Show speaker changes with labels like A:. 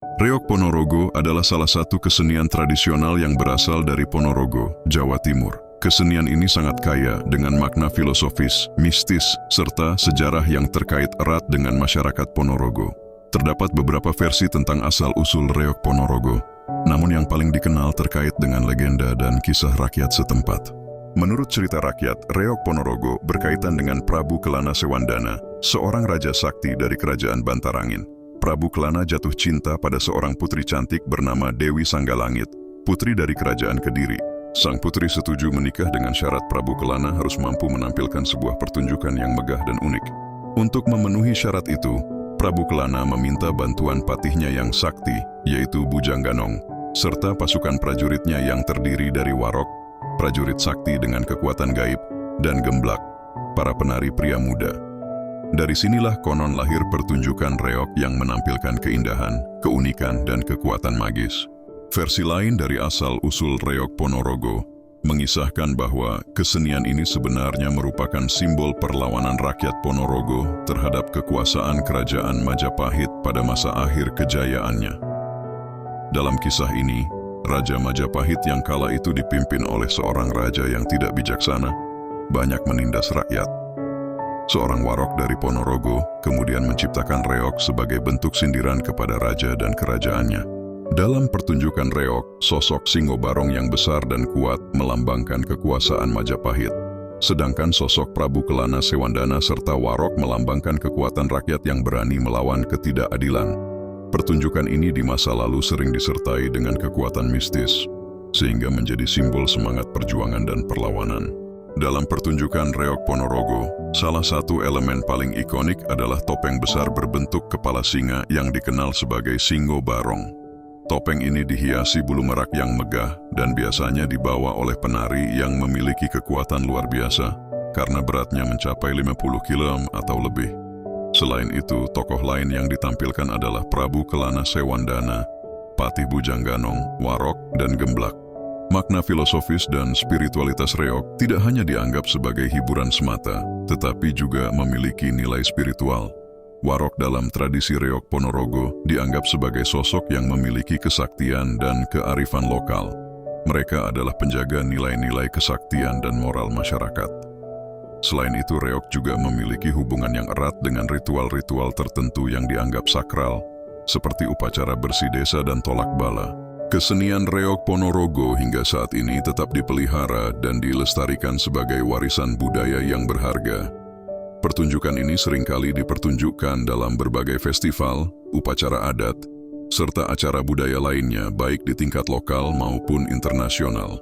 A: Reog Ponorogo adalah salah satu kesenian tradisional yang berasal dari Ponorogo, Jawa Timur. Kesenian ini sangat kaya dengan makna filosofis, mistis, serta sejarah yang terkait erat dengan masyarakat Ponorogo. Terdapat beberapa versi tentang asal-usul Reog Ponorogo, namun yang paling dikenal terkait dengan legenda dan kisah rakyat setempat. Menurut cerita rakyat, Reog Ponorogo berkaitan dengan Prabu Kelana Sewandana, seorang raja sakti dari kerajaan Bantarangin. Prabu Kelana jatuh cinta pada seorang putri cantik bernama Dewi Sanggalangit, putri dari kerajaan Kediri. Sang putri setuju menikah dengan syarat Prabu Kelana harus mampu menampilkan sebuah pertunjukan yang megah dan unik. Untuk memenuhi syarat itu, Prabu Kelana meminta bantuan patihnya yang sakti, yaitu Bujangganong, serta pasukan prajuritnya yang terdiri dari Warok, prajurit sakti dengan kekuatan gaib, dan Gemblak, para penari pria muda. Dari sinilah konon lahir pertunjukan reog yang menampilkan keindahan, keunikan, dan kekuatan magis. Versi lain dari asal-usul Reog Ponorogo mengisahkan bahwa kesenian ini sebenarnya merupakan simbol perlawanan rakyat Ponorogo terhadap kekuasaan kerajaan Majapahit pada masa akhir kejayaannya. Dalam kisah ini, Raja Majapahit yang kala itu dipimpin oleh seorang raja yang tidak bijaksana, banyak menindas rakyat. Seorang warok dari Ponorogo kemudian menciptakan reog sebagai bentuk sindiran kepada raja dan kerajaannya. Dalam pertunjukan reog, sosok Singo Barong yang besar dan kuat melambangkan kekuasaan Majapahit. Sedangkan sosok Prabu Kelana Sewandana serta Warok melambangkan kekuatan rakyat yang berani melawan ketidakadilan. Pertunjukan ini di masa lalu sering disertai dengan kekuatan mistis, sehingga menjadi simbol semangat perjuangan dan perlawanan. Dalam pertunjukan Reog Ponorogo, salah satu elemen paling ikonik adalah topeng besar berbentuk kepala singa yang dikenal sebagai Singo Barong. Topeng ini dihiasi bulu merak yang megah dan biasanya dibawa oleh penari yang memiliki kekuatan luar biasa karena beratnya mencapai 50 kg atau lebih. Selain itu, tokoh lain yang ditampilkan adalah Prabu Kelana Sewandana, Patih Bujangganong, Warok, dan Gemblak. Makna filosofis dan spiritualitas reog tidak hanya dianggap sebagai hiburan semata, tetapi juga memiliki nilai spiritual. Warok dalam tradisi reog Ponorogo dianggap sebagai sosok yang memiliki kesaktian dan kearifan lokal. Mereka adalah penjaga nilai-nilai kesaktian dan moral masyarakat. Selain itu, reog juga memiliki hubungan yang erat dengan ritual-ritual tertentu yang dianggap sakral, seperti upacara bersih desa dan tolak bala. Kesenian Reog Ponorogo hingga saat ini tetap dipelihara dan dilestarikan sebagai warisan budaya yang berharga. Pertunjukan ini seringkali dipertunjukkan dalam berbagai festival, upacara adat, serta acara budaya lainnya baik di tingkat lokal maupun internasional.